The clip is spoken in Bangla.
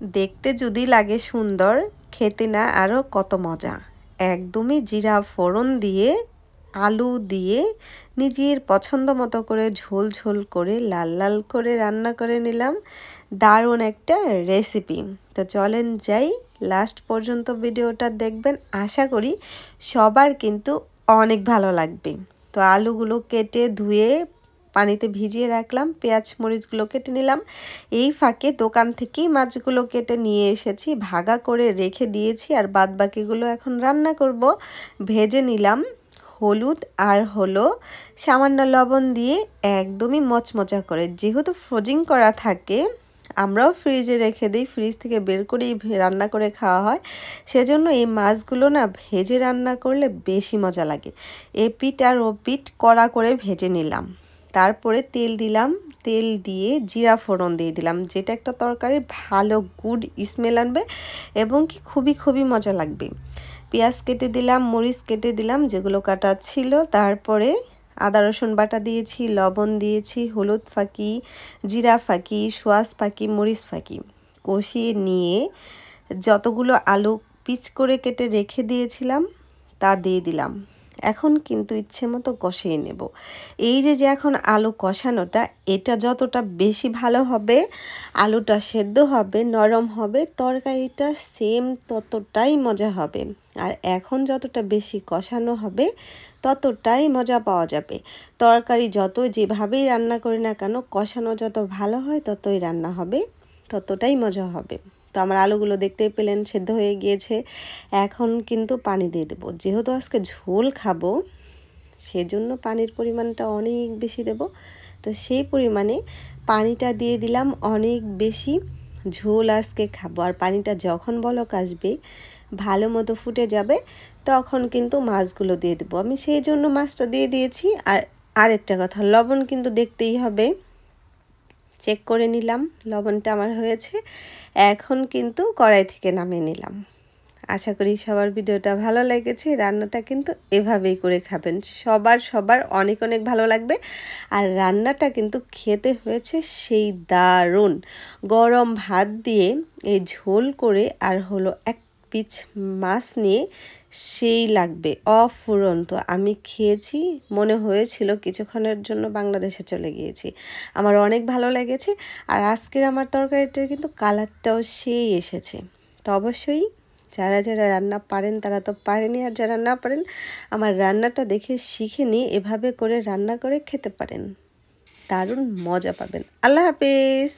দেখতে যদি লাগে সুন্দর, খেতে না আরও কত মজা। একদমই জিরা ফোড়ন দিয়ে আলু দিয়ে নিজের পছন্দ মতো করে ঝোল ঝোল করে লাল লাল করে রান্না করে নিলাম। দারুণ একটা রেসিপি। তো চলেন যাই, লাস্ট পর্যন্ত ভিডিওটা দেখবেন, আশা করি সবার কিন্তু অনেক ভালো লাগবে। তো আলুগুলো কেটে ধুয়ে পানিতে ভিজিয়ে রাখলাম, পেঁয়াজ মরিচগুলো কেটে নিলাম। এই ফাঁকে দোকান থেকেই মাছগুলো কেটে নিয়ে এসেছি, ভাগা করে রেখে দিয়েছি, আর বাদ বাকিগুলো এখন রান্না করব। ভেজে নিলাম, হলুদ আর সামান্য লবণ দিয়ে একদমই মচমচা করে। যেহেতু ফ্রোজিং করা থাকে, আমরাও ফ্রিজে রেখে দিই, ফ্রিজ থেকে বের করেই রান্না করে খাওয়া হয়, সেজন্য এই মাছগুলো না ভেজে রান্না করলে বেশি মজা লাগে। এপিঠ আর ওপিঠ কড়া করে ভেজে নিলাম। তারপরে তেল দিলাম, তেল দিয়ে জিরা ফোড়ন দিয়ে দিলাম, যেটা একটা তরকারির ভালো গুড স্মেল আনবে এবং কি খুবই খুবই মজা লাগবে। পেঁয়াজ কেটে দিলাম, মরিচ কেটে দিলাম যেগুলো কাটা ছিল, তারপরে আদা রসুন বাটা দিয়েছি, লবণ দিয়েছি, হলুদ ফাঁকি, জিরা ফাঁকি, সোয়াশ ফাঁকি, মরিচ ফাঁকি কষিয়ে নিয়ে যতগুলো আলু পিচ করে কেটে রেখে দিয়েছিলাম তা দিয়ে দিলাম। এখন কিন্তু ইচ্ছে মতো কষিয়ে নেব। এই যে এখন আলু কষানোটা, এটা যতটা বেশি ভালো হবে, আলুটা সেদ্ধ হবে, নরম হবে, তরকারিটা সেম ততটাই মজা হবে। আর এখন যতটা বেশি কষানো হবে ততটাই মজা পাওয়া যাবে। তরকারি যত যেভাবেই রান্না করি না কেন, কষানো যত ভালো হয় ততই রান্না হবে, ততটাই মজা হবে। তো আমার আলুগুলো দেখতেই পেলেন সেদ্ধ হয়ে গিয়েছে। এখন কিন্তু পানি দিয়ে দেবো, যেহেতু আজকে ঝোল খাবো সেজন্য পানির পরিমাণটা অনেক বেশি দেব। তো সেই পরিমাণে পানিটা দিয়ে দিলাম অনেক বেশি, ঝোল আজকে খাবো। আর পানিটা যখন বলক আসবে, ভালো মতো ফুটে যাবে, তখন কিন্তু মাছগুলো দিয়ে দেবো। আমি সেই জন্য মাছটা দিয়ে দিয়েছি। আর আরেকটা কথা, লবণ কিন্তু দেখতেই হবে। চেক করে নিলাম, লবণটা আমার হয়েছে। এখন কিন্তু কড়াই থেকে নামিয়ে নিলাম। আশা করি সবার ভিডিওটা ভালো লেগেছে। রান্নাটা কিন্তু এভাবেই করে খাবেন, সবার অনেক অনেক ভালো লাগবে। আর রান্নাটা কিন্তু খেতে হয়েছে সেই দারুণ। গরম ভাত দিয়ে এই ঝোল করে আর এক পিস মাছ নিয়ে সেই লাগবে অফুরন্ত। আমি খেয়েছি, মনে হয়েছিল কিছুক্ষণের জন্য বাংলাদেশে চলে গিয়েছি। আমার অনেক ভালো লেগেছে। আর আজকের আমার তরকারিটার কিন্তু কালারটাও সেই এসেছে। তো অবশ্যই যারা যারা রান্না পারেন তারা তো পারেনই, আর যারা না পারেন আমার রান্নাটা দেখে শিখে নিয়ে এভাবে করে রান্না করে খেতে পারেন, দারুণ মজা পাবেন। আল্লাহ হাফেজ।